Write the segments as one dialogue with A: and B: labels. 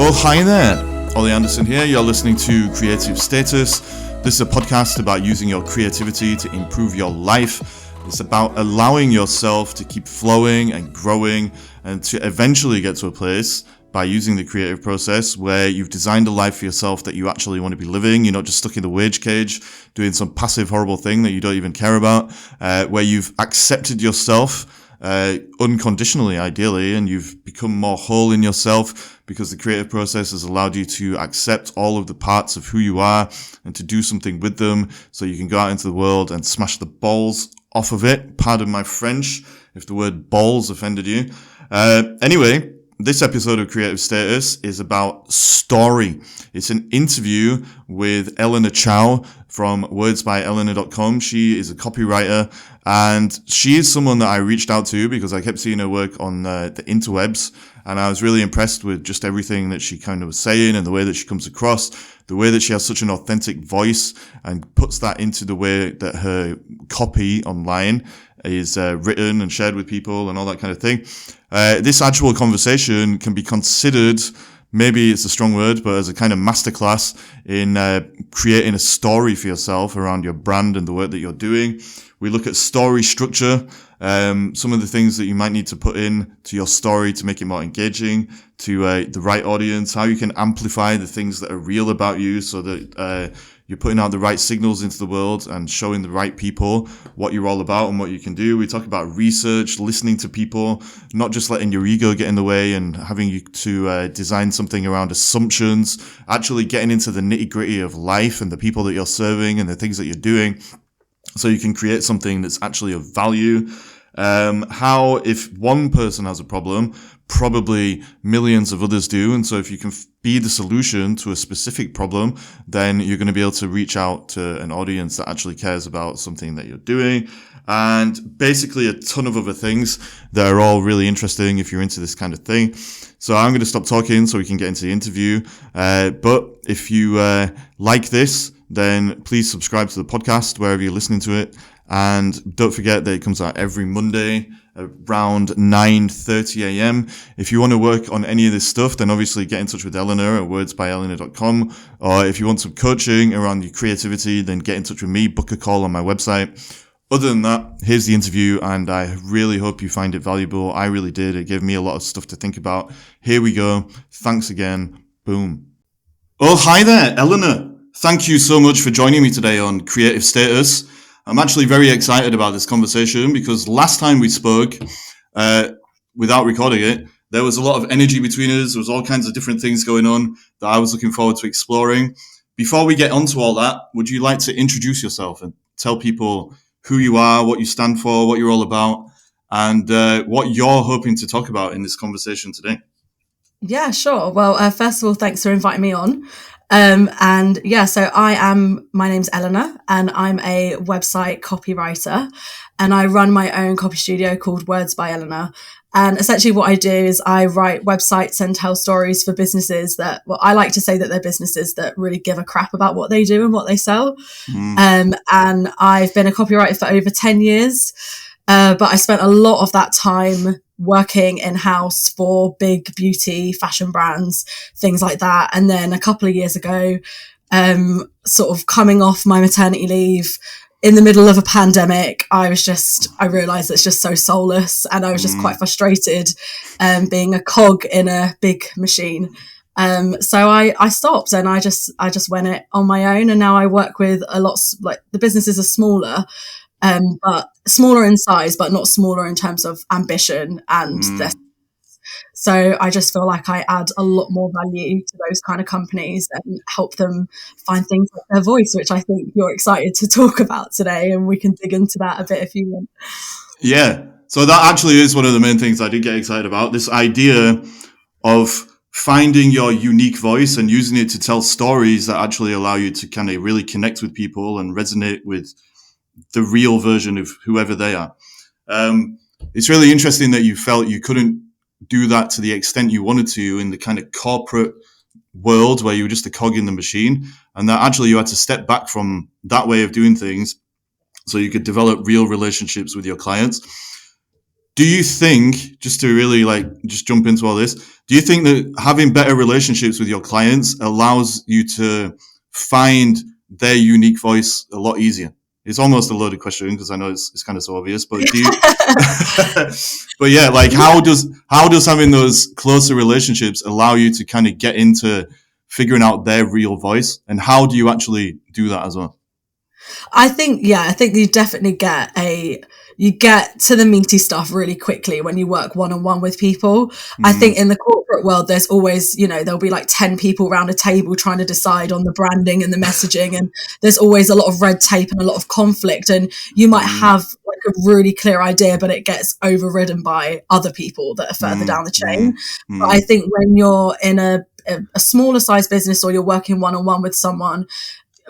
A: Well, hi there. Ollie Anderson here. You're listening to Creative Status. This is a podcast about using your creativity to improve your life. It's about allowing yourself to keep flowing and growing and to eventually get to a place by using the creative process where you've designed a life for yourself that you actually want to be living. You're not just stuck in the wage cage doing some passive, horrible thing that you don't even care about, where you've accepted yourself unconditionally, ideally, and you've become more whole in yourself because the creative process has allowed you to accept all of the parts of who you are and to do something with them so you can go out into the world and smash the balls off of it. Pardon my French if the word balls offended you. Anyway, this episode of Creative Status is about story. It's an interview with Elena Chow from wordsbyelena.com. She is a copywriter, and she is someone that I reached out to because I kept seeing her work on the interwebs, and I was really impressed with just everything that she kind of was saying and the way that she comes across, the way that she has such an authentic voice and puts that into the way that her copy online is written and shared with people and all that kind of thing. This actual conversation can be considered, maybe it's a strong word, but as a kind of masterclass in creating a story for yourself around your brand and the work that you're doing. We look at story structure, some of the things that you might need to put in to your story to make it more engaging to the right audience, how you can amplify the things that are real about you so that you're putting out the right signals into the world and showing the right people what you're all about and what you can do. We talk about research, listening to people, not just letting your ego get in the way and having you to design something around assumptions, actually getting into the nitty-gritty of life and the people that you're serving and the things that you're doing so you can create something that's actually of value. How if one person has a problem, probably millions of others do. And so if you can be the solution to a specific problem, then you're going to be able to reach out to an audience that actually cares about something that you're doing. And basically a ton of other things that are all really interesting if you're into this kind of thing. So I'm going to stop talking so we can get into the interview. But if you like this, then please subscribe to the podcast wherever you're listening to it. And don't forget that it comes out every Monday around 9:30 a.m. If you want to work on any of this stuff, then obviously get in touch with Elena at wordsbyelena.com. Or if you want some coaching around your creativity, then get in touch with me, book a call on my website. Other than that, here's the interview, and I really hope you find it valuable. I really did. It gave me a lot of stuff to think about. Here we go. Thanks again. Boom. Oh, hi there, Elena. Thank you so much for joining me today on Creative Status. I'm actually very excited about this conversation because last time we spoke, without recording it, there was a lot of energy between us. There was all kinds of different things going on that I was looking forward to exploring. Before we get onto all that, would you like to introduce yourself and tell people who you are, what you stand for, what you're all about, and what you're hoping to talk about in this conversation today?
B: Yeah, sure. Well, first of all, thanks for inviting me on. So my name's Elena, and I'm a website copywriter, and I run my own copy studio called Words by Elena. And essentially what I do is I write websites and tell stories for businesses that, well, I like to say that they're businesses that really give a crap about what they do and what they sell. And I've been a copywriter for over 10 years. But I spent a lot of that time working in-house for big beauty, fashion brands, things like that. And then a couple of years ago, sort of coming off my maternity leave in the middle of a pandemic, I realized it's just so soulless. And I was just quite frustrated being a cog in a big machine. So I stopped and I just went it on my own. And now I work with a lot, like the businesses are smaller, but smaller in size, but not smaller in terms of ambition and so I just feel like I add a lot more value to those kind of companies and help them find things like their voice, which I think you're excited to talk about today, and we can dig into that a bit if you want.
A: Yeah, so that actually is one of the main things I did get excited about, this idea of finding your unique voice and using it to tell stories that actually allow you to kind of really connect with people and resonate with the real version of whoever they are. It's really interesting that you felt you couldn't do that to the extent you wanted to in the kind of corporate world where you were just a cog in the machine, and that actually you had to step back from that way of doing things so you could develop real relationships with your clients. Do you think, just to really like just jump into all this, do you think that having better relationships with your clients allows you to find their unique voice a lot easier? It's almost a loaded question because I know it's kind of so obvious, but do you, but yeah, like how does having those closer relationships allow you to kind of get into figuring out their real voice, and how do you actually do that as well?
B: I think you definitely you get to the meaty stuff really quickly when you work one-on-one with people. I think in the corporate world, there's always, there'll be like 10 people around a table trying to decide on the branding and the messaging. And there's always a lot of red tape and a lot of conflict. And you might have like a really clear idea, but it gets overridden by other people that are further down the chain. But I think when you're in a smaller size business or you're working one-on-one with someone,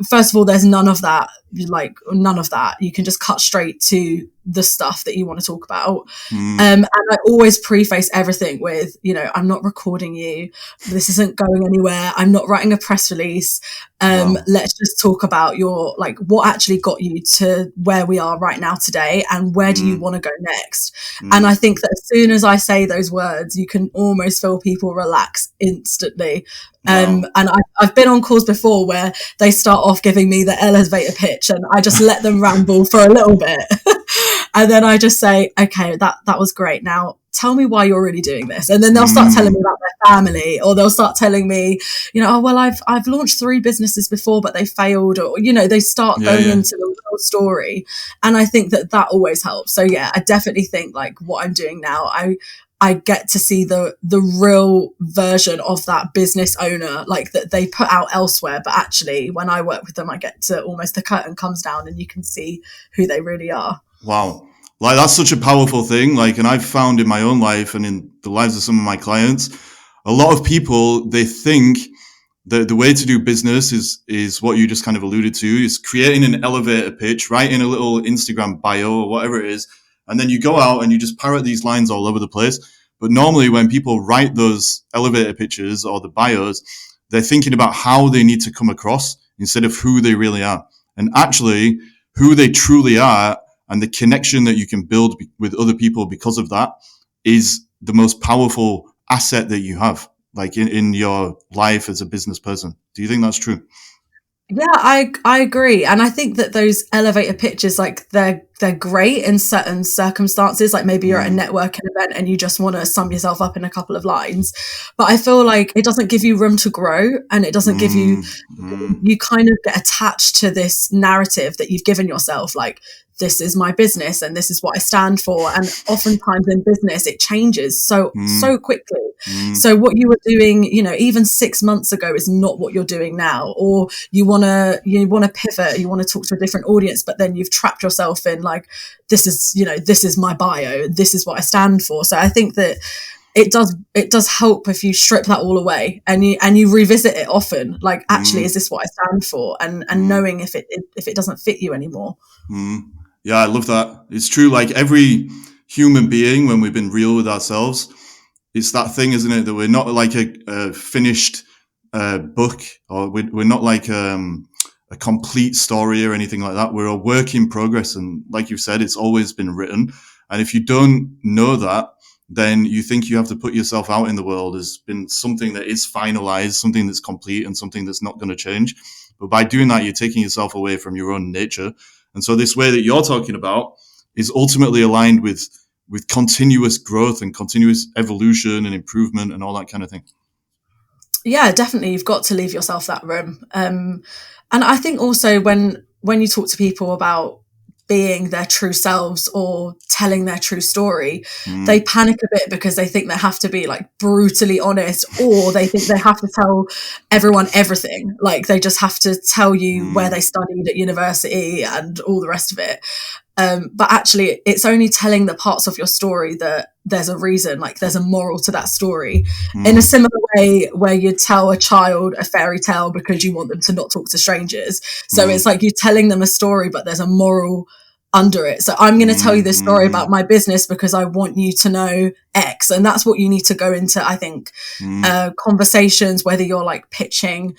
B: first of all, there's none of that. You can just cut straight to the stuff that you want to talk about. And I always preface everything with, I'm not recording you. This isn't going anywhere. I'm not writing a press release. Let's just talk about your, like, what actually got you to where we are right now today, and where do you want to go next? And I think that as soon as I say those words, you can almost feel people relax instantly. And I've been on calls before where they start off giving me the elevator pitch and I just let them ramble for a little bit. And then I just say, okay, that was great. Now tell me why you're really doing this. And then they'll start telling me about their family, or they'll start telling me, oh, well, I've launched 3 businesses before, but they failed, or, they start going into the real story. And I think that always helps. So yeah, I definitely think like what I'm doing now, I get to see the real version of that business owner, like that they put out elsewhere. But actually, when I work with them, I get to almost, the curtain comes down and you can see who they really are.
A: Wow. Like that's such a powerful thing. Like, and I've found in my own life and in the lives of some of my clients, a lot of people, they think that the way to do business is what you just kind of alluded to, is creating an elevator pitch, writing a little Instagram bio or whatever it is. And then you go out and you just parrot these lines all over the place. But normally when people write those elevator pitches or the bios, they're thinking about how they need to come across instead of who they really are. And actually, who they truly are and the connection that you can build with other people because of that is the most powerful asset that you have, like in your life as a business person. Do you think that's true?
B: Yeah, I agree. And I think that those elevator pitches, like they're great in certain circumstances. Like maybe you're at a networking event and you just want to sum yourself up in a couple of lines. But I feel like it doesn't give you room to grow, and it doesn't give you kind of get attached to this narrative that you've given yourself. Like, this is my business and this is what I stand for. And oftentimes in business, it changes so quickly. So what you were doing, even 6 months ago is not what you're doing now. Or you want to pivot, you want to talk to a different audience, but then you've trapped yourself in like, this is my bio, this is what I stand for. So I think that it does help if you strip that all away and you revisit it often. Like, actually, is this what I stand for? And knowing if it doesn't fit you anymore.
A: Yeah, I love that. It's true. Like every human being, when we've been real with ourselves, it's that thing, isn't it? That we're not like a finished book, or we're not like a complete story or anything like that. We're a work in progress. And like you said, it's always been written. And if you don't know that, then you think you have to put yourself out in the world as been something that is finalized, something that's complete, and something that's not going to change. But by doing that, you're taking yourself away from your own nature. And so this way that you're talking about is ultimately aligned with continuous growth and continuous evolution and improvement and all that kind of thing.
B: Yeah, definitely. You've got to leave yourself that room. And I think also when you talk to people about being their true selves or telling their true story, they panic a bit because they think they have to be like brutally honest, or they think they have to tell everyone everything. Like they just have to tell you where they studied at university and all the rest of it. But actually it's only telling the parts of your story that there's a reason, like there's a moral to that story. In a similar way where you tell a child a fairy tale because you want them to not talk to strangers. So it's like you're telling them a story, but there's a moral under it. So I'm going to tell you this story about my business because I want you to know X. And that's what you need to go into, I think, conversations, whether you're like pitching,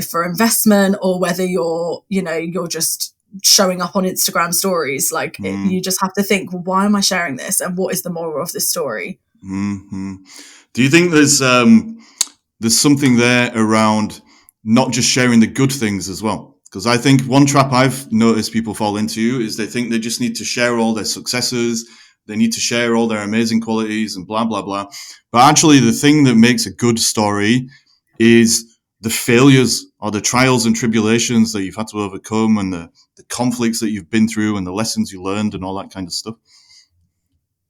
B: for investment, or whether you're just showing up on Instagram stories. Like you just have to think, well, why am I sharing this? And what is the moral of this story?
A: Mm-hmm. Do you think there's something there around not just sharing the good things as well? Because I think one trap I've noticed people fall into is they think they just need to share all their successes. They need to share all their amazing qualities and blah, blah, blah. But actually, the thing that makes a good story is the failures or the trials and tribulations that you've had to overcome, and the conflicts that you've been through, and the lessons you learned, and all that kind of stuff.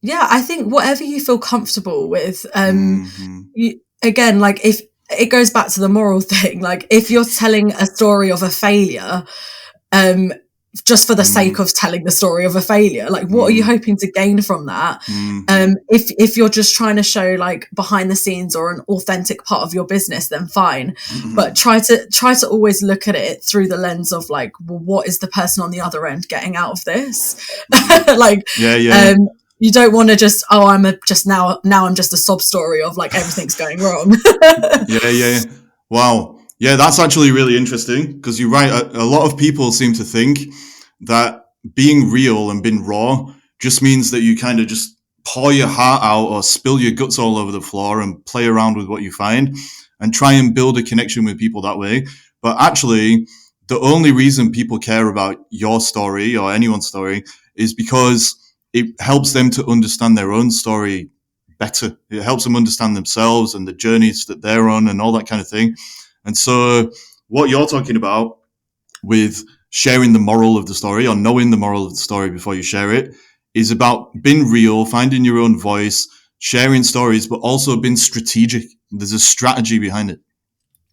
B: Yeah, I think whatever you feel comfortable with.
A: Mm-hmm.
B: Again, like if it goes back to the moral thing, like if you're telling a story of a failure, just for the sake of telling the story of a failure, like what are you hoping to gain from that? If you're just trying to show like behind the scenes or an authentic part of your business, then fine. But try to always look at it through the lens of like, well, what is the person on the other end getting out of this? Like, you don't want to just, I'm just a sob story of like everything's going wrong.
A: Yeah. Wow. Yeah, that's actually really interesting, because you're right. A lot of people seem to think that being real and being raw just means that you kind of just pour your heart out or spill your guts all over the floor and play around with what you find and try and build a connection with people that way. But actually, the only reason people care about your story or anyone's story is because it helps them to understand their own story better. It helps them understand themselves and the journeys that they're on and all that kind of thing. And so what you're talking about with sharing the moral of the story, or knowing the moral of the story before you share it, is about being real, finding your own voice, sharing stories, but also being strategic. There's a strategy behind it.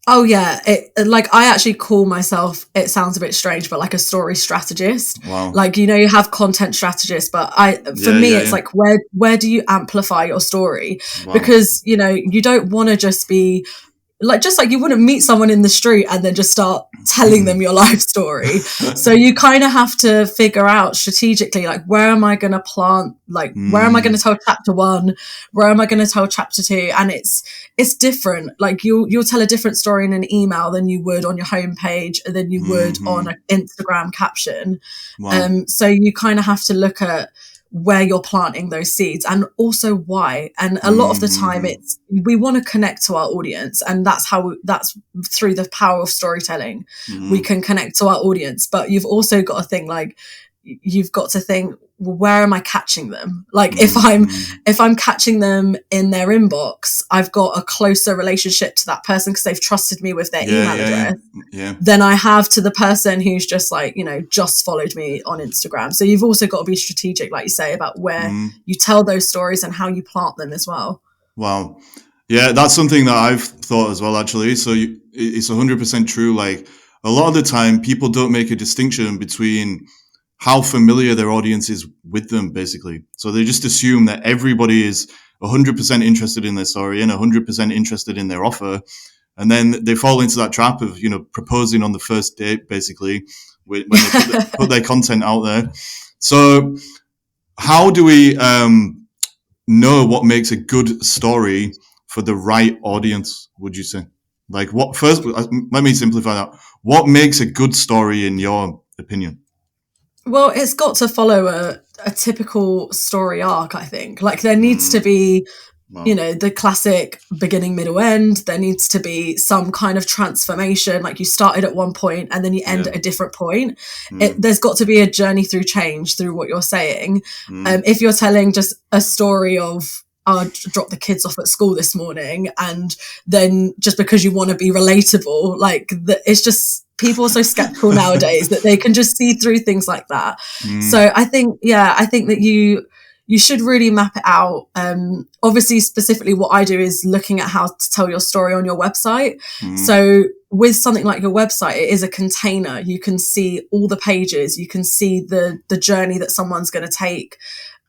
B: Oh yeah, like I actually call myself, it sounds a bit strange, but like a story strategist.
A: Wow.
B: Like, you have content strategists, but for me, it's like, where do you amplify your story? Wow. Because, you don't want to just be like, just like you wouldn't meet someone in the street and then just start telling them your life story. So you kind of have to figure out strategically, like, where am I going to plant? Like, where am I going to tell chapter 1? Where am I going to tell chapter 2? And it's different. Like you'll tell a different story in an email than you would on your homepage, and than you would on an Instagram caption. Wow. So you kind of have to look at where you're planting those seeds, and also why. And a lot of the time we want to connect to our audience, and that's through the power of storytelling. We can connect to our audience, but you've also got to think, like, you've got to think, well, where am I catching them? Like if I'm catching them in their inbox, I've got a closer relationship to that person because they've trusted me with their email address than I have to the person who's just like, just followed me on Instagram. So you've also got to be strategic, like you say, about where you tell those stories and how you plant them as well.
A: Wow. Yeah, that's something that I've thought as well, actually. So it's 100% true. Like a lot of the time people don't make a distinction between how familiar their audience is with them, basically. So they just assume that everybody is 100% interested in their story and 100% interested in their offer. And then they fall into that trap of, proposing on the first date, basically, when they put their content out there. So how do we know what makes a good story for the right audience, would you say? Like first, let me simplify that. What makes a good story in your opinion?
B: Well, it's got to follow a typical story arc, I think. Like there needs to be, the classic beginning, middle, end. There needs to be some kind of transformation. Like you started at one point and then you end at a different point. There's got to be a journey through change through what you're saying. If you're telling just a story of, I dropped the kids off at school this morning, and then just because you want to be relatable, like it's just, people are so skeptical nowadays that they can just see through things like that. So I think that you should really map it out. Obviously, specifically what I do is looking at how to tell your story on your website. So with something like your website, it is a container. You can see all the pages. You can see the journey that someone's going to take.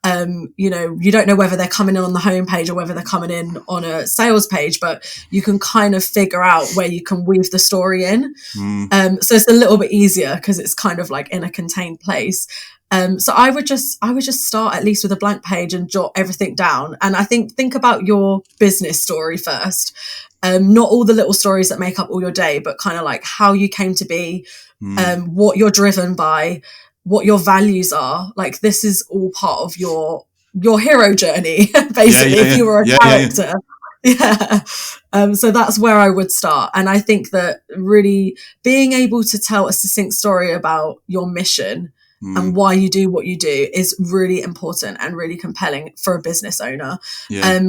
B: You don't know whether they're coming in on the homepage or whether they're coming in on a sales page, but you can kind of figure out where you can weave the story in. So it's a little bit easier because it's kind of like in a contained place. So I would just start at least with a blank page and jot everything down. And I think about your business story first. not all the little stories that make up all your day, but kind of like how you came to be, what you're driven by, what your values are. Like, this is all part of your hero journey, basically, if you were a character. Yeah. So that's where I would start. And I think that really being able to tell a succinct story about your mission and why you do what you do is really important and really compelling for a business owner,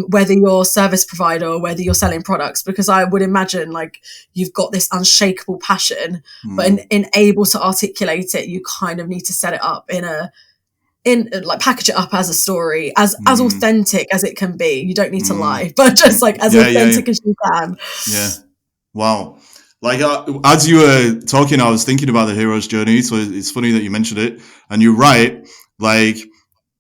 B: whether you're a service provider or whether you're selling products, because I would imagine like you've got this unshakable passion, but in able to articulate it, you kind of need to set it up in like package it up as a story, as authentic as it can be. You don't need to lie, but just like as authentic as you can.
A: Yeah. Wow. Like as you were talking, I was thinking about the hero's journey. So it's funny that you mentioned it, and you're right. Like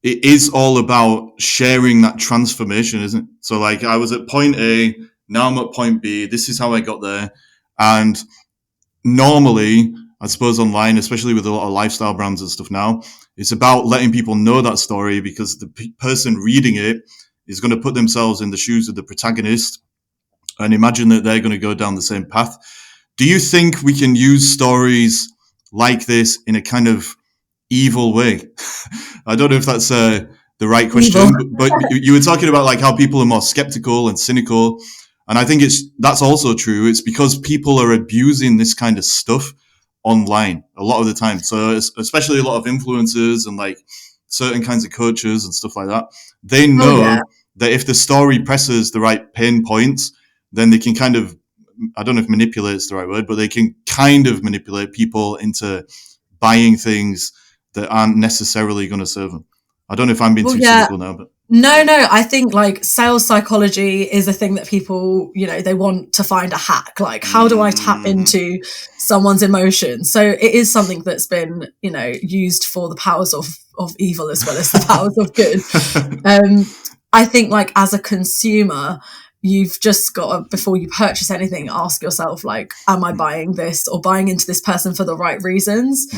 A: it is all about sharing that transformation, isn't it? So like I was at point A, now I'm at point B. This is how I got there. And normally, I suppose online, especially with a lot of lifestyle brands and stuff now, it's about letting people know that story, because the person reading it is going to put themselves in the shoes of the protagonist and imagine that they're going to go down the same path. Do you think we can use stories like this in a kind of evil way? I don't know if that's the right question, but you were talking about like how people are more skeptical and cynical. And I think that's also true. It's because people are abusing this kind of stuff online a lot of the time. So especially a lot of influencers and like certain kinds of coaches and stuff like that. They know that if the story presses the right pain points, then they can kind of, I don't know if manipulate is the right word, but they can kind of manipulate people into buying things that aren't necessarily going to serve them. I don't know if I'm being too cynical now, but.
B: No, I think like sales psychology is a thing that people, they want to find a hack. Like, how do I tap into someone's emotions? So it is something that's been, used for the powers of evil as well as the powers of good. I think like as a consumer, you've just got to, before you purchase anything, ask yourself, like, am I buying this or buying into this person for the right reasons?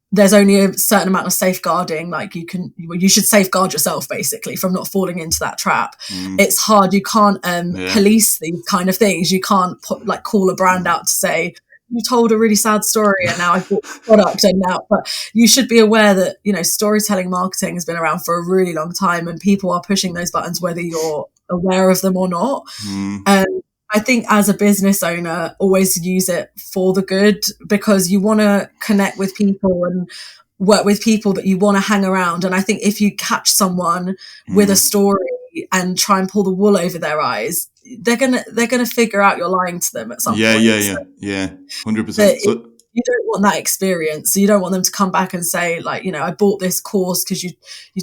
B: There's only a certain amount of safeguarding. Like you should safeguard yourself basically from not falling into that trap. It's hard. You can't police these kind of things. You can't call a brand out to say, you told a really sad story and now I bought the product and now, but you should be aware that, storytelling marketing has been around for a really long time and people are pushing those buttons whether you're aware of them or not. I think as a business owner, always use it for the good, because you want to connect with people and work with people that you want to hang around. And I think if you catch someone with a story and try and pull the wool over their eyes, they're gonna figure out you're lying to them at some point.
A: Yeah, 100%.
B: You don't want that experience. So you don't want them to come back and say, like, I bought this course because you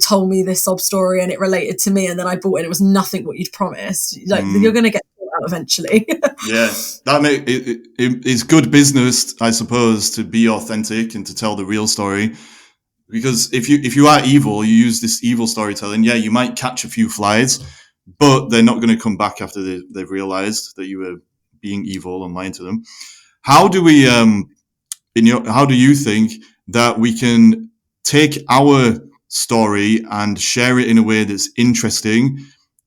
B: told me this sob story and it related to me, and then I bought it and it was nothing what you'd promised. Like, you're going to get caught out eventually.
A: Yeah, it's good business, I suppose, to be authentic and to tell the real story. Because if you are evil, you use this evil storytelling. Yeah, you might catch a few flies, but they're not going to come back after they've realized that you were being evil and lying to them. How do we how do you think that we can take our story and share it in a way that's interesting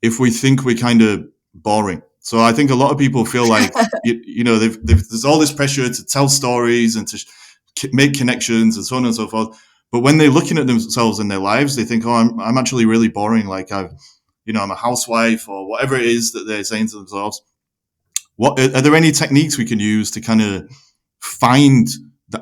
A: if we think we're kind of boring? So I think a lot of people feel like, there's all this pressure to tell stories and to make connections and so on and so forth. But when they're looking at themselves in their lives, they think, oh, I'm actually really boring. Like I'm a housewife or whatever it is that they're saying to themselves. Are there any techniques we can use to kind of find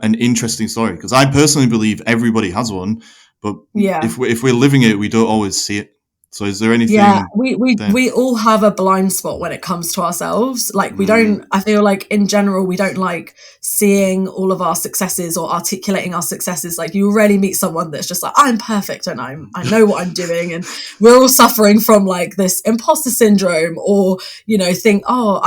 A: an interesting story? Because I personally believe everybody has one, but if we're living it, we don't always see it. So is there anything?
B: Yeah, we all have a blind spot when it comes to ourselves. Like we don't, I feel like in general, we don't like seeing all of our successes or articulating our successes. Like you already meet someone that's just like, I'm perfect and I know what I'm doing. And we're all suffering from like this imposter syndrome, or, think, oh,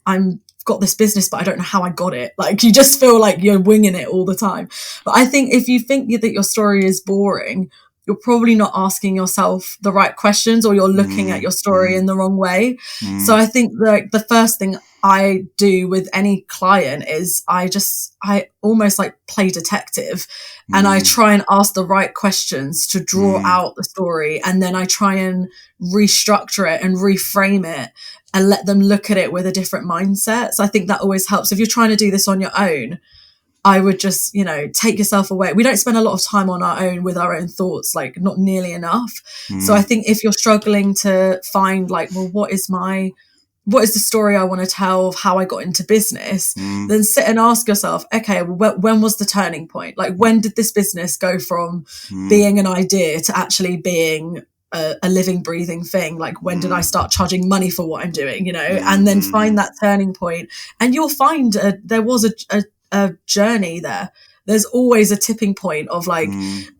B: I'm got this business, but I don't know how I got it. Like you just feel like you're winging it all the time. But I think if you think that your story is boring, you're probably not asking yourself the right questions, or you're looking at your story in the wrong way. So I think like the first thing I do with any client is I almost like play detective, and I try and ask the right questions to draw out the story. And then I try and restructure it and reframe it and let them look at it with a different mindset. So I think that always helps. If you're trying to do this on your own, I would just, take yourself away. We don't spend a lot of time on our own with our own thoughts, like not nearly enough. So I think if you're struggling to find like, well, what is the story I want to tell of how I got into business, then sit and ask yourself, okay, well, when was the turning point? Like, when did this business go from being an idea to actually being a living, breathing thing? Like, when did I start charging money for what I'm doing, and then find that turning point. And you'll find there was a journey there. There's always a tipping point of like,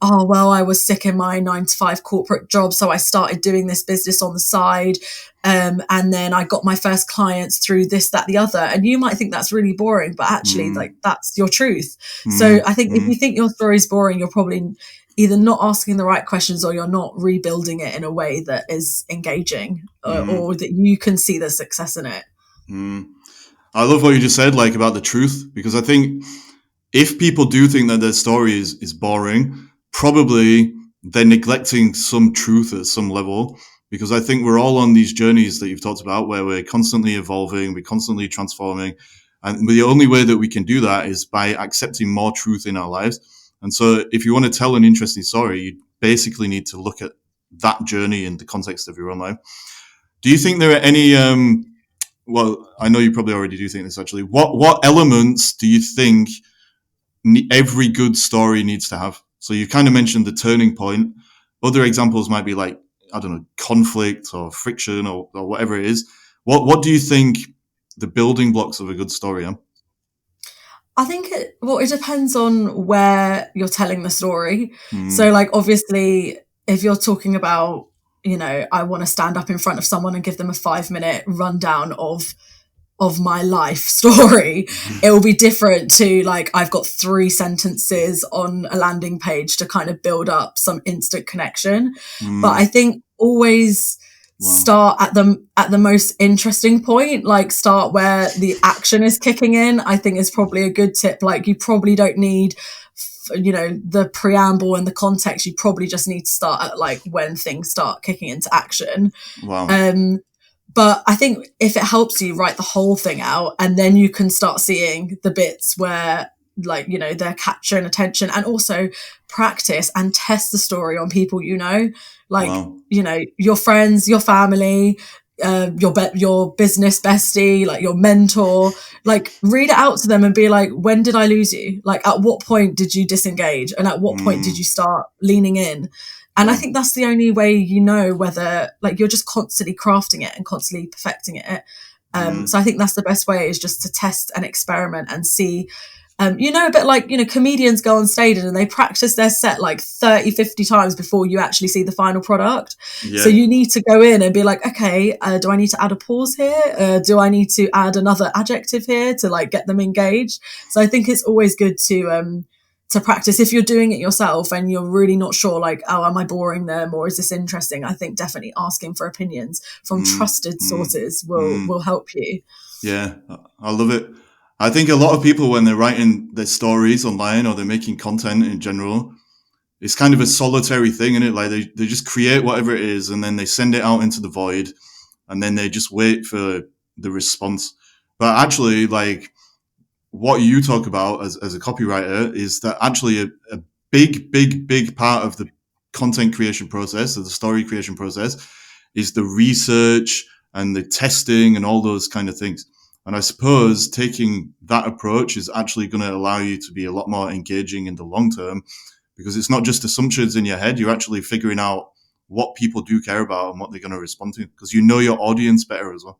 B: oh, well, I was sick in my 9-to-5 corporate job, so I started doing this business on the side. And then I got my first clients through this, that, the other. And you might think that's really boring, but actually like that's your truth. So I think if you think your story's boring, you're probably either not asking the right questions or you're not rebuilding it in a way that is engaging or that you can see the success in it.
A: I love what you just said, like about the truth, because I think if people do think that their story is boring, probably they're neglecting some truth at some level, because I think we're all on these journeys that you've talked about where we're constantly evolving, we're constantly transforming. And the only way that we can do that is by accepting more truth in our lives. And so if you want to tell an interesting story, you basically need to look at that journey in the context of your own life. Do you think there are any, well, I know you probably already do think this actually, what elements do you think every good story needs to have? So you kind of mentioned the turning point. Other examples might be like, I don't know, conflict or friction or whatever it is. What do you think the building blocks of a good story are?
B: I think it depends on where you're telling the story. So like, obviously, if you're talking about, I want to stand up in front of someone and give them a 5-minute rundown of my life story, it will be different to like, I've got 3 sentences on a landing page to kind of build up some instant connection. But I think always start at the most interesting point, like start where the action is kicking in, I think is probably a good tip. Like, you probably don't need the preamble and the context. You probably just need to start at like when things start kicking into action. But I think if it helps you, write the whole thing out, and then you can start seeing the bits where like, they're capturing attention, and also practice and test the story on people, like, your friends, your family, your business bestie, like your mentor, like read it out to them and be like, when did I lose you? Like, at what point did you disengage? And at what point did you start leaning in? And I think that's the only way whether like you're just constantly crafting it and constantly perfecting it. So I think that's the best way, is just to test and experiment and see, a bit like, comedians go on stage and they practice their set like 30, 50 times before you actually see the final product. Yeah. So you need to go in and be like, okay, do I need to add a pause here? Do I need to add another adjective here to like get them engaged? So I think it's always good to practice. If you're doing it yourself and you're really not sure, like, oh, am I boring them or is this interesting? I think definitely asking for opinions from trusted sources will help you.
A: Yeah, I love it. I think a lot of people, when they're writing their stories online or they're making content in general, it's kind of a solitary thing, isn't it? Like they just create whatever it is and then they send it out into the void and then they just wait for the response. But actually, like, what you talk about as a copywriter is that actually a big part of the content creation process, or the story creation process, is the research and the testing and all those kind of things. And I suppose taking that approach is actually going to allow you to be a lot more engaging in the long term, because it's not just assumptions in your head. You're actually figuring out what people do care about and what they're going to respond to, because you know your audience better as well.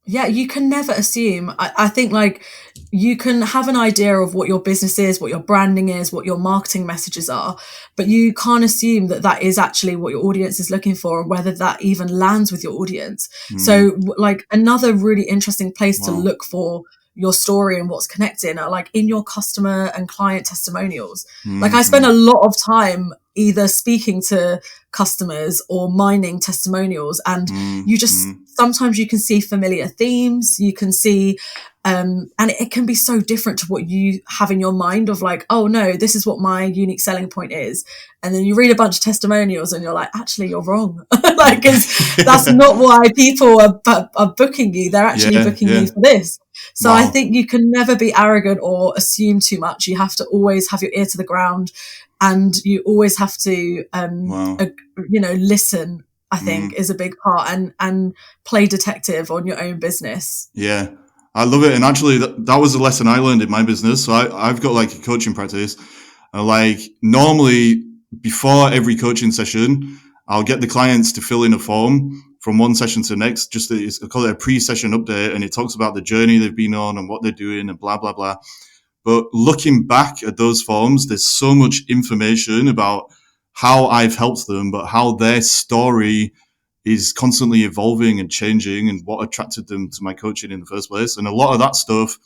B: Yeah, you can never assume. I think like you can have an idea of what your business is, what your branding is, what your marketing messages are, but you can't assume that that is actually what your audience is looking for, and whether that even lands with your audience. So like another really interesting place to look for your story and what's connecting are like in your customer and client testimonials. Like I spend a lot of time either speaking to customers or mining testimonials, and you just sometimes you can see familiar themes, you can see and it can be so different to what you have in your mind of like, oh no, this is what my unique selling point is. And then you read a bunch of testimonials and you're like, actually, you're wrong. Like, 'cause that's not why people are booking you. They're actually booking you for this. So I think you can never be arrogant or assume too much. You have to always have your ear to the ground, and you always have to, listen, I think is a big part, and play detective on your own business.
A: Yeah. I love it. And actually that was a lesson I learned in my business. So I've got like a coaching practice. Like normally before every coaching session, I'll get the clients to fill in a form from one session to the next. I call it a pre-session update, and it talks about the journey they've been on and what they're doing and blah, blah, blah. But looking back at those forms, there's so much information about how I've helped them, but how their story is constantly evolving and changing, and what attracted them to my coaching in the first place. And a lot of that stuff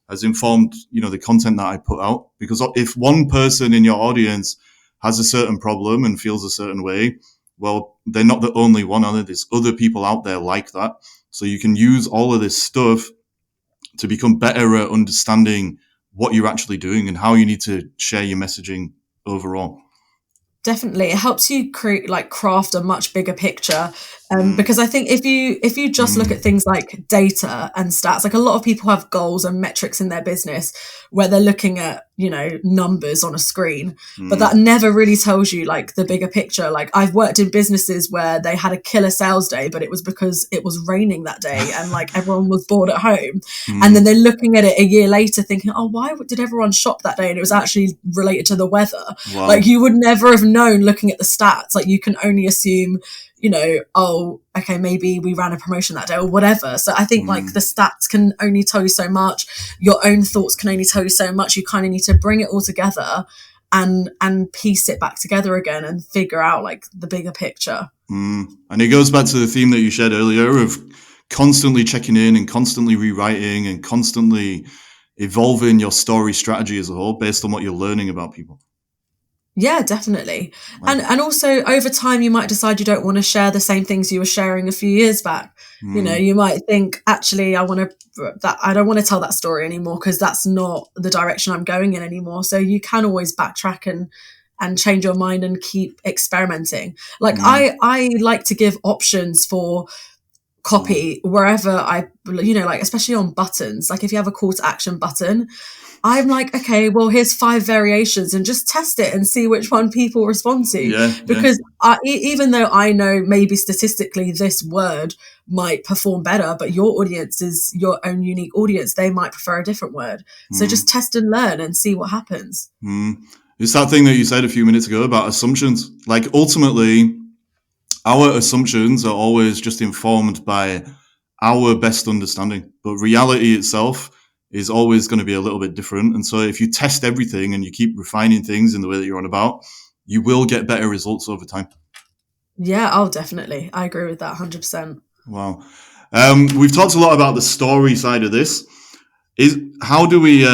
A: has informed, the content that I put out. Because if one person in your audience has a certain problem and feels a certain way, well, they're not the only one, are there? There's other people out there like that. So you can use all of this stuff to become better at understanding what you're actually doing and how you need to share your messaging overall.
B: Definitely. It helps you craft a much bigger picture. Because I think if you just look at things like data and stats, like a lot of people have goals and metrics in their business where they're looking at, numbers on a screen, but that never really tells you like the bigger picture. Like I've worked in businesses where they had a killer sales day, but it was because it was raining that day and like everyone was bored at home. And then they're looking at it a year later thinking, oh, why did everyone shop that day? And it was actually related to the weather.
A: Wow.
B: Like you would never have known looking at the stats. Like you can only assume, oh, okay, maybe we ran a promotion that day or whatever. So I think like the stats can only tell you so much. Your own thoughts can only tell you so much. You kind of need to bring it all together and piece it back together again and figure out like the bigger picture.
A: And it goes back to the theme that you shared earlier of constantly checking in and constantly rewriting and constantly evolving your story strategy as a whole based on what you're learning about people.
B: Yeah, definitely. And also over time, you might decide you don't want to share the same things you were sharing a few years back. You might think, actually, I don't want to tell that story anymore because that's not the direction I'm going in anymore. So you can always backtrack and change your mind and keep experimenting. Like I like to give options for copy wherever like especially on buttons. Like if you have a call to action button, I'm like, okay, well, here's 5 variations and just test it and see which one people respond to. Because even though I know maybe statistically this word might perform better, but your audience is your own unique audience. They might prefer a different word. So just test and learn and see what happens.
A: It's that thing that you said a few minutes ago about assumptions. Like ultimately, our assumptions are always just informed by our best understanding, but reality itself is always going to be a little bit different. And so if you test everything and you keep refining things in the way that you're on about, you will get better results over time.
B: Yeah, oh, definitely. I agree with that 100%.
A: Wow. We've talked a lot about the story side of this. How do we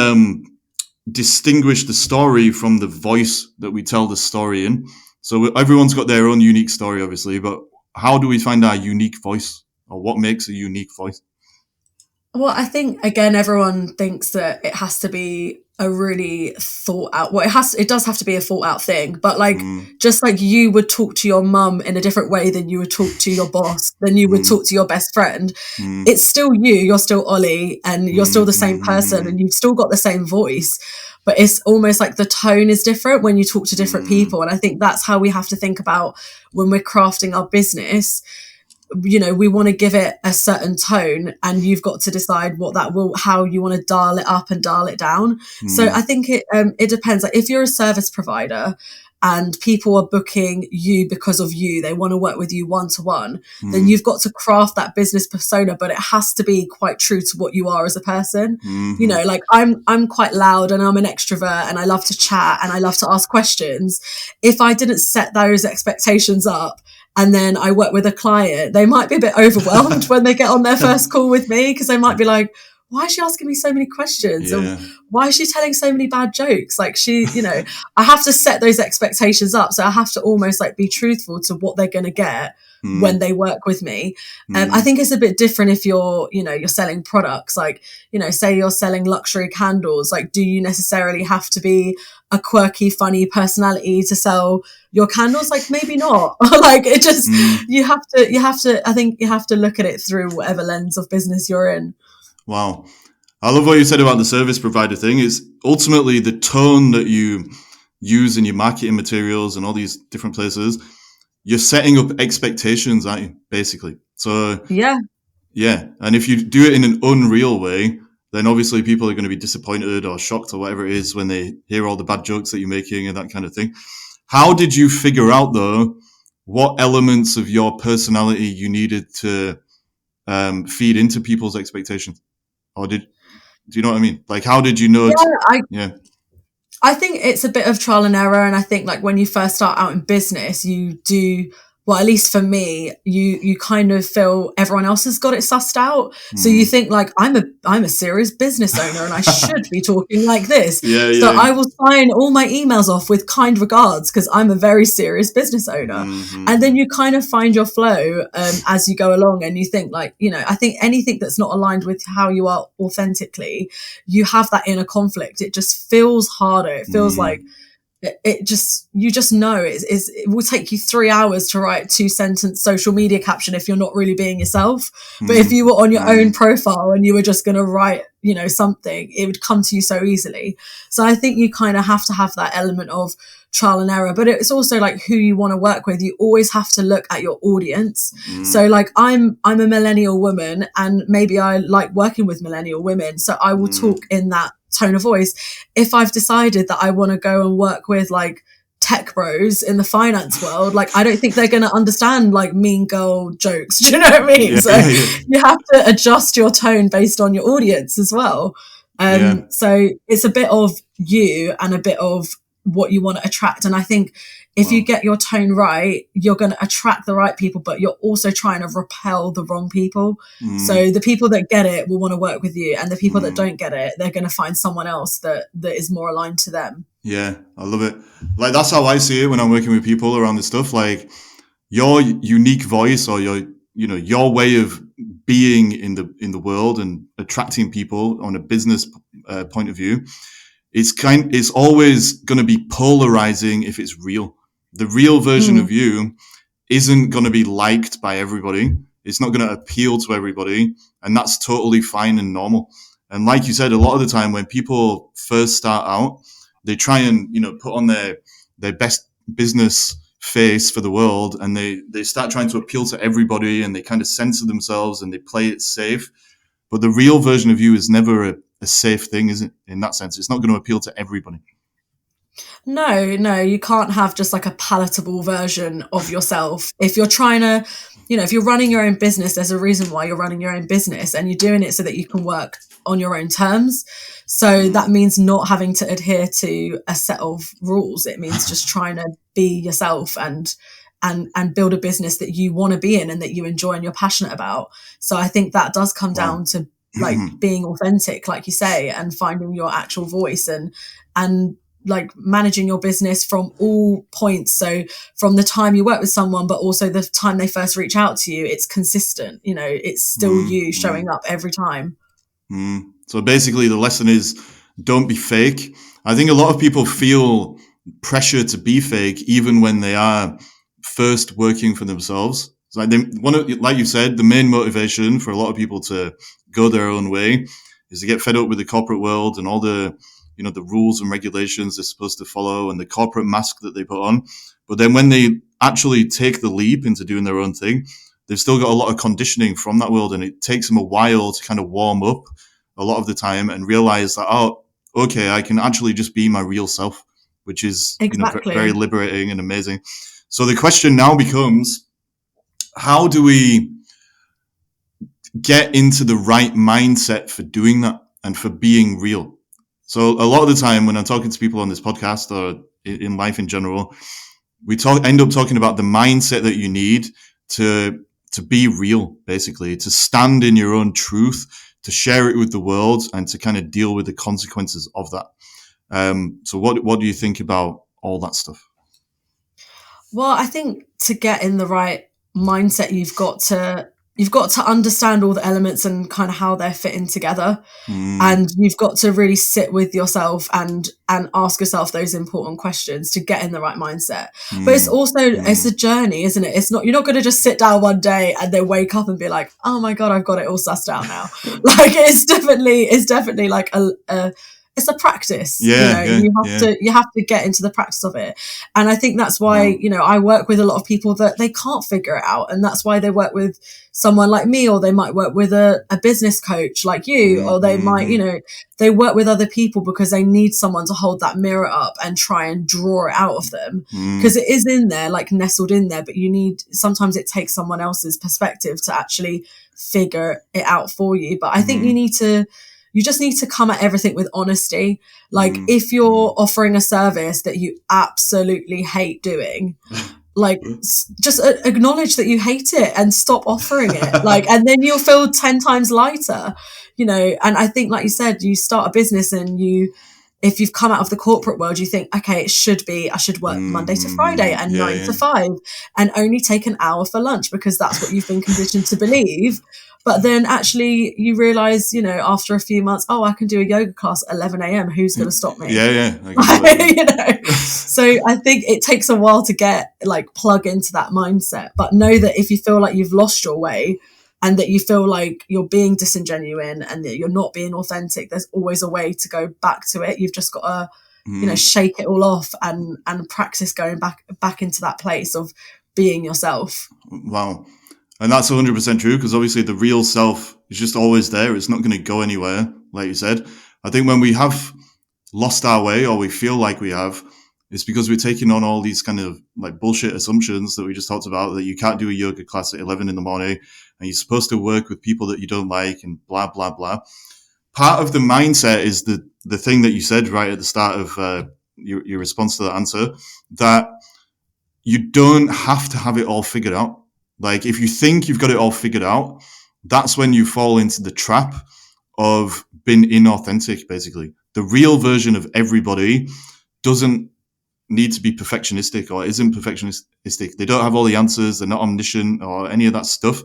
A: distinguish the story from the voice that we tell the story in? So everyone's got their own unique story, obviously, but how do we find our unique voice, or what makes a unique voice?
B: Well, I think, again, everyone thinks that it has to be a really thought out, well, it does have to be a thought out thing, but like, just like you would talk to your mum in a different way than you would talk to your boss, than you would talk to your best friend. It's still you're still Ollie, and you're still the same person, and you've still got the same voice, but it's almost like the tone is different when you talk to different people. And I think that's how we have to think about when we're crafting our business. We want to give it a certain tone, and you've got to decide how you want to dial it up and dial it down. So I think it depends. Like if you're a service provider and people are booking you because of you, they want to work with you one-to-one, then you've got to craft that business persona, but it has to be quite true to what you are as a person. Like I'm quite loud and I'm an extrovert and I love to chat and I love to ask questions. If I didn't set those expectations up, and then I work with a client, they might be a bit overwhelmed when they get on their first call with me, because they might be like, why is she asking me so many questions?
A: Yeah.
B: And why is she telling so many bad jokes? Like she, I have to set those expectations up. So I have to almost like be truthful to what they're going to get when they work with me. I think it's a bit different if you're selling products, like, say you're selling luxury candles. Like, do you necessarily have to be a quirky, funny personality to sell your candles? Like, maybe not. Like, it just, you have to, I think you have to look at it through whatever lens of business you're in.
A: Wow. I love what you said about the service provider thing. It's ultimately the tone that you use in your marketing materials and all these different places. You're setting up expectations, aren't you? Basically. So
B: yeah.
A: And if you do it in an unreal way, then obviously people are going to be disappointed or shocked or whatever it is when they hear all the bad jokes that you're making and that kind of thing. How did you figure out, though, what elements of your personality you needed to feed into people's expectations? Or do you know what I mean? Like, how did you know?
B: I think it's a bit of trial and error. And I think like when you first start out in business, you do, well, at least for me, you kind of feel everyone else has got it sussed out. So you think like, I'm a serious business owner and I should be talking like this. So I will sign all my emails off with kind regards because I'm a very serious business owner. And then you kind of find your flow as you go along, and you think like, I think anything that's not aligned with how you are authentically, you have that inner conflict. It just feels harder. It feels like, you just know it will take you 3 hours to write 2-sentence social media caption if you're not really being yourself. But if you were on your own profile and you were just going to write, something, it would come to you so easily. So I think you kind of have to have that element of trial and error, but it's also like who you want to work with. You always have to look at your audience. So like I'm a millennial woman, and maybe I like working with millennial women. So I will talk in that tone of voice. If I've decided that I want to go and work with like tech bros in the finance world, like I don't think they're going to understand like mean girl jokes. Do you know what I mean? You have to adjust your tone based on your audience as well. So it's a bit of you and a bit of what you want to attract. And I think if you get your tone right, you're going to attract the right people, but you're also trying to repel the wrong people. So the people that get it will want to work with you, and the people that don't get it, they're going to find someone else that is more aligned to them.
A: Yeah, I love it. Like, that's how I see it when I'm working with people around this stuff. Like, your unique voice or your way of being in the world and attracting people on a business point of view, it's always going to be polarizing if it's real. The real version of you isn't going to be liked by everybody. It's not going to appeal to everybody, and that's totally fine and normal. And like you said, a lot of the time when people first start out, they try and put on their best business face for the world, and they start trying to appeal to everybody, and they kind of censor themselves and they play it safe. But the real version of you is never a safe thing, is it? In that sense, it's not going to appeal to everybody.
B: No, you can't have just like a palatable version of yourself. If you're trying to, if you're running your own business, there's a reason why you're running your own business, and you're doing it so that you can work on your own terms. So that means not having to adhere to a set of rules. It means just trying to be yourself and build a business that you want to be in and that you enjoy and you're passionate about. So I think that does come down to like being authentic, like you say, and finding your actual voice and like managing your business from all points. So from the time you work with someone, but also the time they first reach out to you, it's consistent. It's still you showing up every time.
A: So basically the lesson is, don't be fake. I think a lot of people feel pressure to be fake even when they are first working for themselves. So like you said, the main motivation for a lot of people to go their own way is to get fed up with the corporate world and all the the rules and regulations they're supposed to follow and the corporate mask that they put on. But then when they actually take the leap into doing their own thing, they've still got a lot of conditioning from that world, and it takes them a while to kind of warm up a lot of the time and realize that, oh, okay, I can actually just be my real self, which is very liberating and amazing. So the question now becomes, how do we get into the right mindset for doing that and for being real? So a lot of the time when I'm talking to people on this podcast or in life in general, we end up talking about the mindset that you need to be real, basically, to stand in your own truth, to share it with the world and to kind of deal with the consequences of that. So what do you think about all that stuff?
B: Well, I think to get in the right mindset, you've got to understand all the elements and kind of how they're fitting together. And you've got to really sit with yourself and ask yourself those important questions to get in the right mindset. But it's also, it's a journey, isn't it? It's not, you're not going to just sit down one day and then wake up and be like, oh my God, I've got it all sussed out now. Like it's definitely like it's a practice. You have to get into the practice of it. And I think that's why, I work with a lot of people that they can't figure it out. And that's why they work with someone like me, or they might work with a business coach like you, or they might, they work with other people because they need someone to hold that mirror up and try and draw it out of them. Because it is in there, like nestled in there, but sometimes it takes someone else's perspective to actually figure it out for you. But I think you just need to come at everything with honesty. Like if you're offering a service that you absolutely hate doing, like just acknowledge that you hate it and stop offering it. Like, and then you'll feel 10 times lighter, and I think, like you said, you start a business and if you've come out of the corporate world, you think, okay, I should work Monday to Friday and 9 to 5 and only take an hour for lunch because that's what you've been conditioned to believe. But then actually you realize, after a few months, I can do a yoga class at 11 a.m. Who's going to stop me?
A: Yeah.
B: So I think it takes a while to get plug into that mindset. But know that if you feel like you've lost your way and that you feel like you're being disingenuine and that you're not being authentic, there's always a way to go back to it. You've just got to, shake it all off and practice going back into that place of being yourself.
A: Wow. And that's 100% true, because obviously the real self is just always there. It's not going to go anywhere, like you said. I think when we have lost our way, or we feel like we have, it's because we're taking on all these kind of like bullshit assumptions that we just talked about, that you can't do a yoga class at 11 in the morning and you're supposed to work with people that you don't like and blah, blah, blah. Part of the mindset is the thing that you said right at the start of your response to the answer, that you don't have to have it all figured out. Like if you think you've got it all figured out, that's when you fall into the trap of being inauthentic, basically. The real version of everybody doesn't need to be perfectionistic or isn't perfectionistic. They don't have all the answers. They're not omniscient or any of that stuff.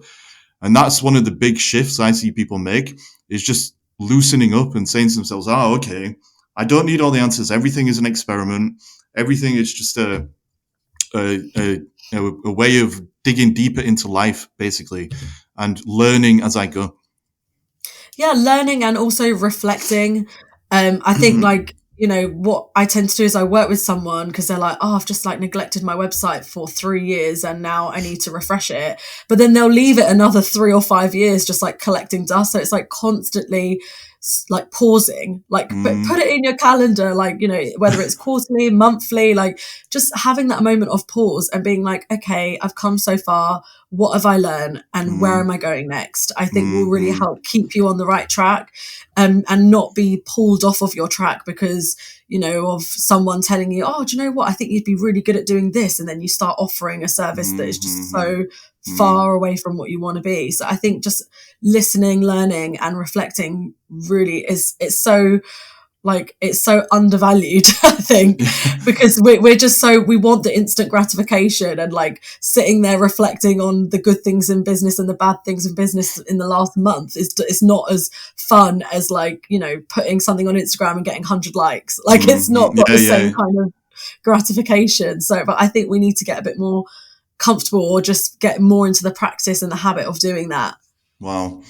A: And that's one of the big shifts I see people make, is just loosening up and saying to themselves, okay, I don't need all the answers. Everything is an experiment. Everything is just a way of digging deeper into life, basically, and learning as I go.
B: Yeah, learning and also reflecting. I think what I tend to do is I work with someone because they're like, I've just neglected my website for 3 years and now I need to refresh it. But then they'll leave it another 3 or 5 years just collecting dust. So it's constantly pausing, but put it in your calendar, whether it's quarterly, monthly, just having that moment of pause and being okay, I've come so far. What have I learned and where am I going next? I think will really help keep you on the right track, and not be pulled off of your track because, of someone telling you, do you know what? I think you'd be really good at doing this. And then you start offering a service that is just so far away from what you want to be. So I think just listening, learning and reflecting really it's so undervalued, I think, because we're just we want the instant gratification and sitting there reflecting on the good things in business and the bad things in business in the last month is not as fun as putting something on Instagram and getting 100 likes. It's not got the same kind of gratification. So, but I think we need to get a bit more comfortable or just get more into the practice and the habit of doing that.
A: Wow.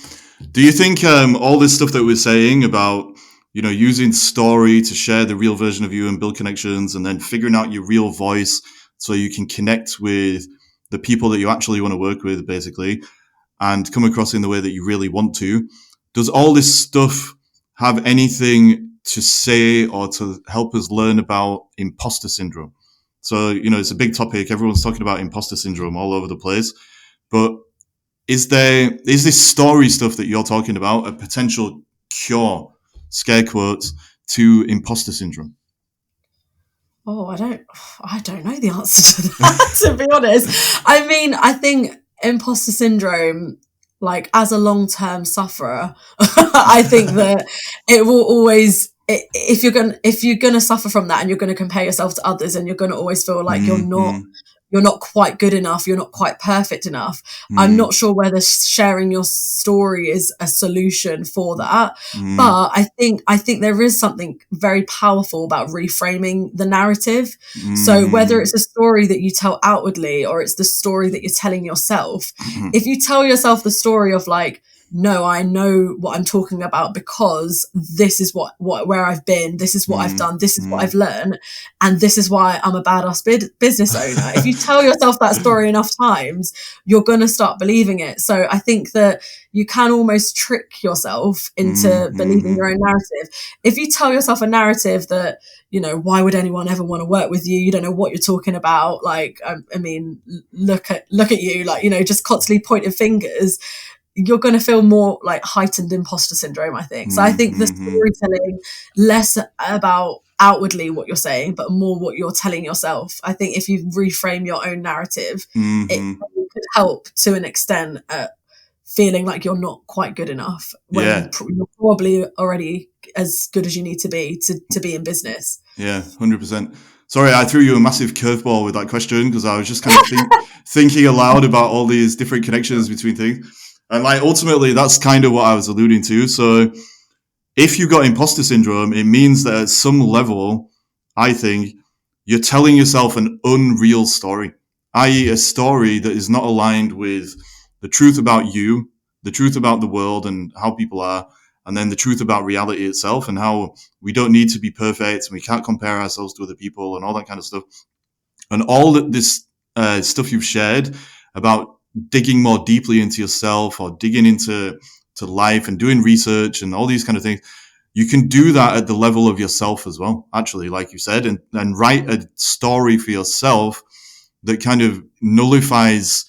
A: Do you think all this stuff that we're saying about using story to share the real version of you and build connections, and then figuring out your real voice so you can connect with the people that you actually want to work with, basically, and come across in the way that you really want to, does all this stuff have anything to say or to help us learn about imposter syndrome? So, it's a big topic. Everyone's talking about imposter syndrome all over the place. But is this story stuff that you're talking about a potential cure, scare quotes, to imposter syndrome?
B: I don't know the answer to that, to be honest. I mean, I think imposter syndrome, like as a long-term sufferer, I think that it will always, if you're gonna suffer from that and you're gonna compare yourself to others and you're gonna always feel like you're not quite good enough, you're not quite perfect enough. I'm not sure whether sharing your story is a solution for that. But I think there is something very powerful about reframing the narrative. So whether it's a story that you tell outwardly or it's the story that you're telling yourself, if you tell yourself the story of like, no, I know what I'm talking about because this is where I've been, this is what I've done, this is what I've learned, and this is why I'm a badass business owner. If you tell yourself that story enough times, you're going to start believing it. So I think that you can almost trick yourself into believing your own narrative. If you tell yourself a narrative that, you know, why would anyone ever want to work with you? You don't know what you're talking about. Like, I mean, look at you, like, you know, just constantly pointing fingers. You're going to feel more like heightened imposter syndrome, I think. So I think the storytelling, less about outwardly what you're saying, but more what you're telling yourself. I think if you reframe your own narrative, it could help to an extent at feeling like you're not quite good enough when you're probably already as good as you need to be in business.
A: Yeah, 100%. Sorry, I threw you a massive curveball with that question because I was just kind of thinking aloud about all these different connections between things. And like ultimately, that's kind of what I was alluding to. So if you've got imposter syndrome, it means that at some level, I think you're telling yourself an unreal story, i.e. a story that is not aligned with the truth about you, the truth about the world and how people are, and then the truth about reality itself and how we don't need to be perfect and we can't compare ourselves to other people and all that kind of stuff. And all this stuff you've shared about digging more deeply into yourself or digging into life and doing research and all these kind of things, you can do that at the level of yourself as well, actually, like you said, and write a story for yourself that kind of nullifies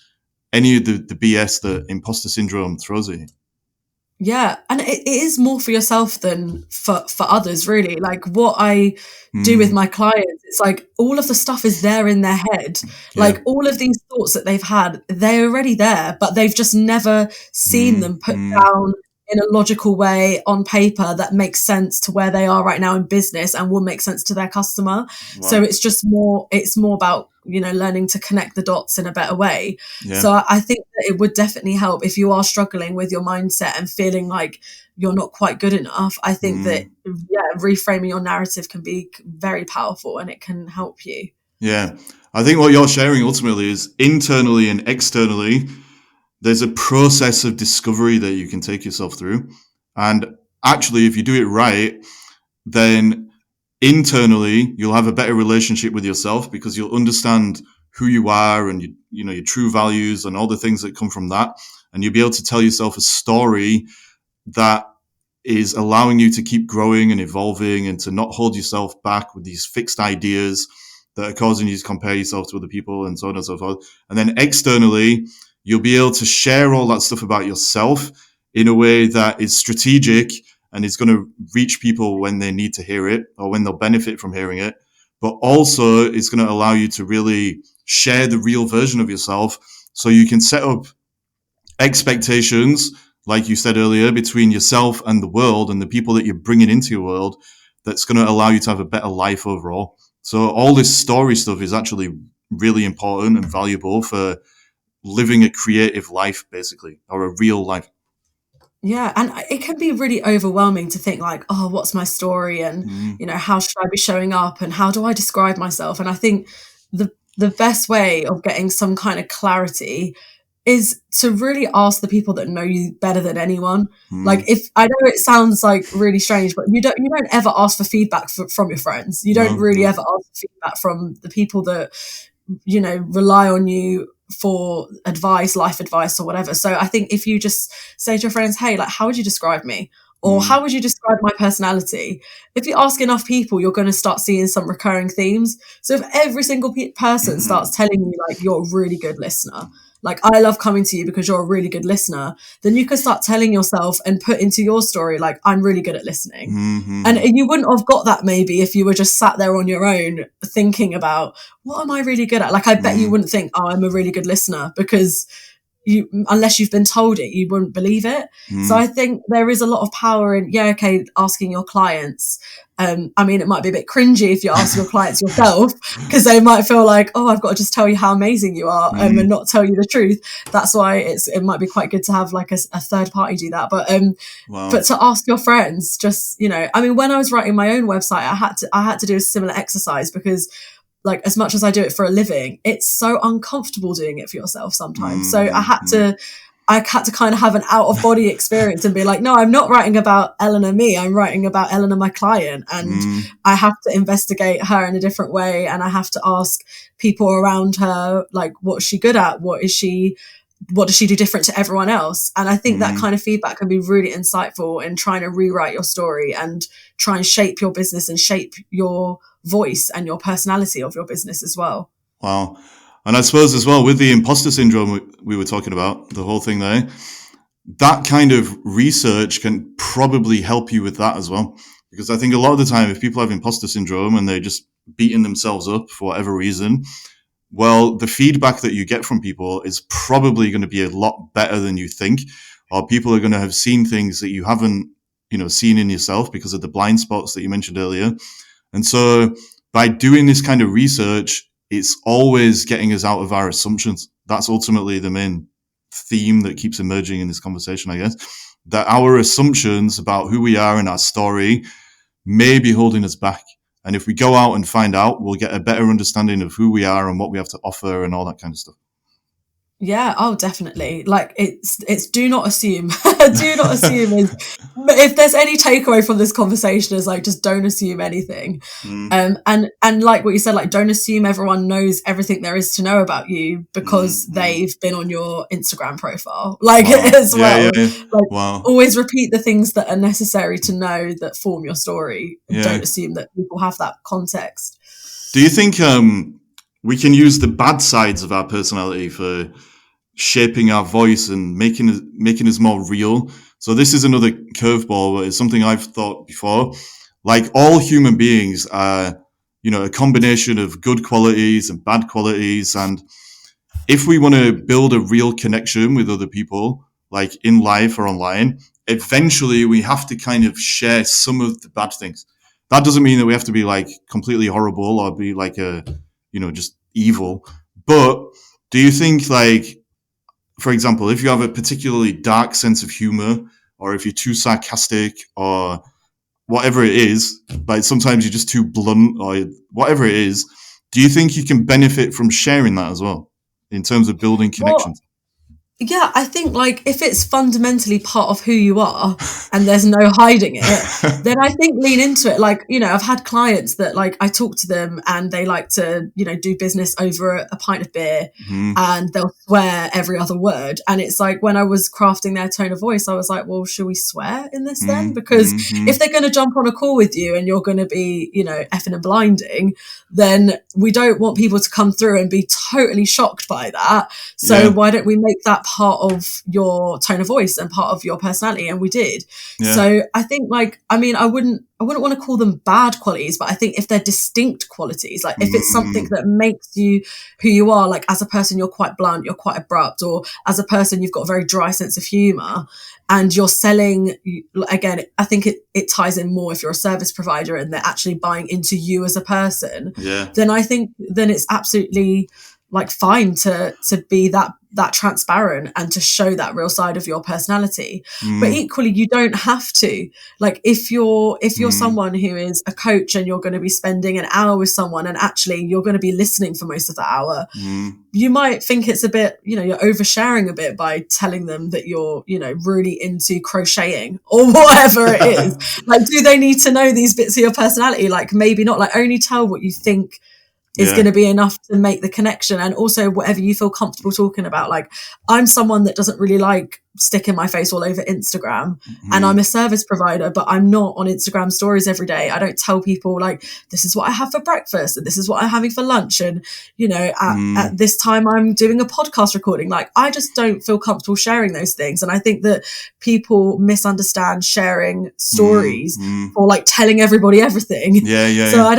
A: any of the BS that imposter syndrome throws at you.
B: Yeah, and it is more for yourself than for others, really. Like what I do with my clients, it's like all of the stuff is there in their head. Like all of these thoughts that they've had, they're already there, but they've just never seen them put down in a logical way on paper that makes sense to where they are right now in business and will make sense to their customer. Wow. So it's more about, you know, learning to connect the dots in a better way. Yeah. So I think that it would definitely help if you are struggling with your mindset and feeling like you're not quite good enough. I think that, reframing your narrative can be very powerful and it can help you.
A: Yeah. I think what you're sharing ultimately is internally and externally, there's a process of discovery that you can take yourself through. And actually, if you do it right, then internally, you'll have a better relationship with yourself because you'll understand who you are and your true values and all the things that come from that. And you'll be able to tell yourself a story that is allowing you to keep growing and evolving and to not hold yourself back with these fixed ideas that are causing you to compare yourself to other people and so on and so forth. And then externally, you'll be able to share all that stuff about yourself in a way that is strategic and is going to reach people when they need to hear it or when they'll benefit from hearing it. But also it's going to allow you to really share the real version of yourself so you can set up expectations, like you said earlier, between yourself and the world and the people that you're bringing into your world that's going to allow you to have a better life overall. So all this story stuff is actually really important and valuable for living a creative life, basically, or a real life.
B: Yeah, and it can be really overwhelming to think like, oh, what's my story? And, you know, how should I be showing up? And how do I describe myself? And I think the best way of getting some kind of clarity is to really ask the people that know you better than anyone. Like, if I know it sounds like really strange, but you don't ever ask for feedback from your friends. You don't really ever ask for feedback from the people that, you know, rely on you for advice, life advice or whatever. So I think if you just say to your friends, hey, like, how would you describe me? Or how would you describe my personality? If you ask enough people, you're going to start seeing some recurring themes. So if every single person starts telling you like, you're a really good listener, like, I love coming to you because you're a really good listener, then you can start telling yourself and put into your story, like, I'm really good at listening. And you wouldn't have got that maybe if you were just sat there on your own thinking about, what am I really good at? Like, I bet you wouldn't think, oh, I'm a really good listener, because unless you've been told it, you wouldn't believe it. So I think there is a lot of power in, asking your clients. I mean, it might be a bit cringy if you ask your clients yourself, because they might feel like, oh, I've got to just tell you how amazing you are, and not tell you the truth. That's why it might be quite good to have like a third party do that. But but to ask your friends, just, I mean, when I was writing my own website, I had to do a similar exercise, because like, as much as I do it for a living, it's so uncomfortable doing it for yourself sometimes. So I had to kind of have an out of body experience and be like, no, I'm not writing about Elena me. I'm writing about Elena, my client. And I have to investigate her in a different way. And I have to ask people around her, like, what's she good at? What does she do different to everyone else? And I think that kind of feedback can be really insightful in trying to rewrite your story and try and shape your business and shape your voice and your personality of your business as well.
A: Wow. And I suppose as well, with the imposter syndrome we were talking about, the whole thing there, that kind of research can probably help you with that as well. Because I think a lot of the time, if people have imposter syndrome and they're just beating themselves up for whatever reason, well, the feedback that you get from people is probably going to be a lot better than you think, or people are going to have seen things that you haven't, seen in yourself because of the blind spots that you mentioned earlier. And so by doing this kind of research, it's always getting us out of our assumptions. That's ultimately the main theme that keeps emerging in this conversation, I guess, that our assumptions about who we are and our story may be holding us back. And if we go out and find out, we'll get a better understanding of who we are and what we have to offer and all that kind of stuff.
B: Yeah, oh, definitely. Like, it's do not assume. Do not assume if there's any takeaway from this conversation, is like, just don't assume anything. And like what you said, like, don't assume everyone knows everything there is to know about you because they've been on your Instagram profile, like, as well. Like, always repeat the things that are necessary to know that form your story. Don't assume that people have that context.
A: Do you think we can use the bad sides of our personality for shaping our voice and making us more real? So this is another curveball, but it's something I've thought before. Like, all human beings are, a combination of good qualities and bad qualities. And if we want to build a real connection with other people, like in life or online, eventually we have to kind of share some of the bad things. That doesn't mean that we have to be like completely horrible or be like just evil. But do you think, like, for example, if you have a particularly dark sense of humor, or if you're too sarcastic or whatever it is, like sometimes you're just too blunt or whatever it is, do you think you can benefit from sharing that as well in terms of building connections?
B: Yeah, I think, like, if it's fundamentally part of who you are and there's no hiding it, then I think lean into it. Like, I've had clients that, like, I talk to them and they like to, do business over a pint of beer, and they'll swear every other word. And it's like, when I was crafting their tone of voice, I was like, well, should we swear in this then? Because if they're going to jump on a call with you and you're going to be, effing and blinding, then we don't want people to come through and be totally shocked by that. So why don't we make that part of your tone of voice and part of your personality? And we did. So I think, like, I mean, I wouldn't want to call them bad qualities, but I think if they're distinct qualities, like if it's something that makes you who you are, like as a person, you're quite blunt, you're quite abrupt, or as a person, you've got a very dry sense of humor, and you're selling, again, I think it ties in more if you're a service provider and they're actually buying into you as a person, then I think then it's absolutely, like, fine to be that transparent and to show that real side of your personality. But equally, you don't have to. Like, if you're someone who is a coach and you're going to be spending an hour with someone and actually you're going to be listening for most of the hour, you might think it's a bit, you're oversharing a bit by telling them that you're, really into crocheting or whatever it is. Like, do they need to know these bits of your personality? Like, maybe not. Like, only tell what you think is going to be enough to make the connection. And also whatever you feel comfortable talking about. Like, I'm someone that doesn't really like sticking my face all over Instagram, and I'm a service provider, but I'm not on Instagram stories every day. I don't tell people, like, this is what I have for breakfast and this is what I'm having for lunch, and at this time I'm doing a podcast recording. Like, I just don't feel comfortable sharing those things. And I think that people misunderstand sharing stories or like telling everybody everything. So I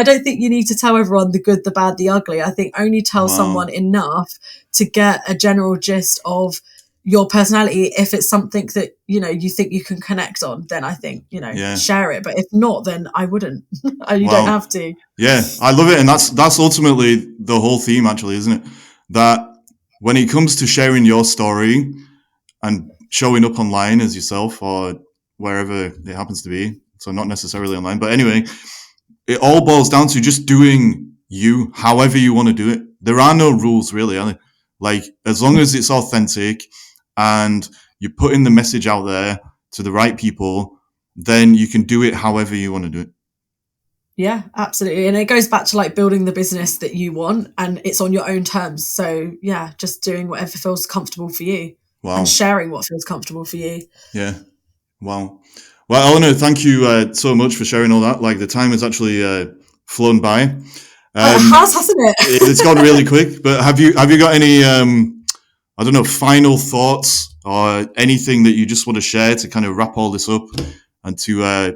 B: don't think you need to tell everyone everyone the good, the bad, the ugly. I think only tell someone enough to get a general gist of your personality. If it's something that, you know, you think you can connect on, then I think, you know, share it. But if not, then I wouldn't. You don't have to.
A: Yeah, I love it. And that's ultimately the whole theme, actually, isn't it? That when it comes to sharing your story and showing up online as yourself or wherever it happens to be, so not necessarily online, but anyway, it all boils down to just doing you however you want to do it. There are no rules, really, are there? Like, as long as it's authentic and you're putting the message out there to the right people, then you can do it however you want to do it.
B: Yeah, absolutely. And it goes back to like building the business that you want, and it's on your own terms. So yeah, just doing whatever feels comfortable for you.
A: Wow.
B: And sharing what feels comfortable for you.
A: Yeah. Wow. Well, Eleanor, thank you so much for sharing all that. Like, the time has actually flown by.
B: It has, hasn't it?
A: It's gone really quick. But have you got any I don't know, final thoughts or anything that you just want to share to kind of wrap all this up and to I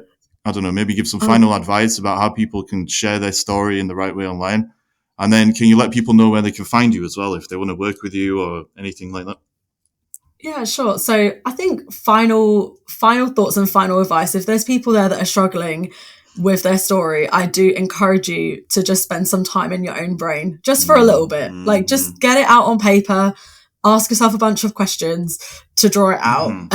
A: don't know, maybe give some final advice about how people can share their story in the right way online? And then can you let people know where they can find you as well if they want to work with you or anything like that?
B: Yeah, sure. So I think final thoughts and final advice, if there's people there that are struggling with their story, I do encourage you to just spend some time in your own brain, just for a little bit. Like, just get it out on paper, ask yourself a bunch of questions to draw it out.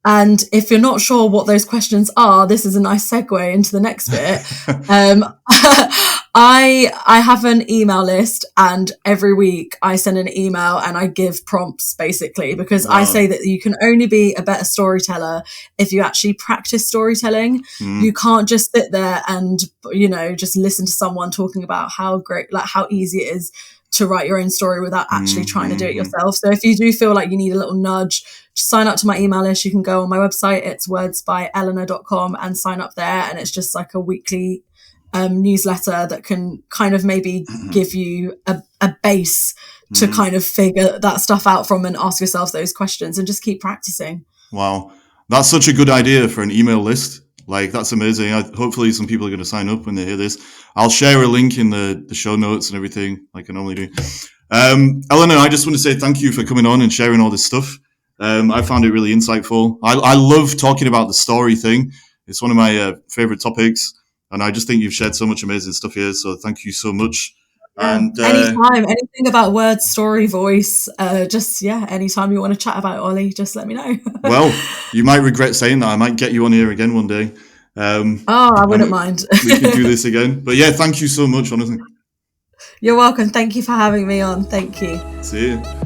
B: And if you're not sure what those questions are, this is a nice segue into the next bit. I have an email list, and every week I send an email and I give prompts, basically, because I say that you can only be a better storyteller if you actually practice storytelling. You can't just sit there and, you know, just listen to someone talking about how great, like how easy it is to write your own story without actually trying to do it yourself. So if you do feel like you need a little nudge, just sign up to my email list. You can go on my website, it's wordsbyelena.com, and sign up there. And it's just like a weekly newsletter that can kind of maybe give you a base to kind of figure that stuff out from and ask yourself those questions and just keep practicing.
A: Wow. That's such a good idea for an email list. Like, that's amazing. Hopefully some people are going to sign up when they hear this. I'll share a link in the show notes and everything, like I normally do. Eleanor, I just want to say thank you for coming on and sharing all this stuff. I found it really insightful. I love talking about the story thing. It's one of my favorite topics. And I just think you've shared so much amazing stuff here. So thank you so much. And
B: anytime, anything about words, story, voice, anytime you want to chat about it, Ollie, just let me know.
A: Well, you might regret saying that. I might get you on here again one day.
B: I wouldn't mind.
A: We could do this again. But yeah, thank you so much, honestly.
B: You're welcome. Thank you for having me on. Thank you.
A: See you.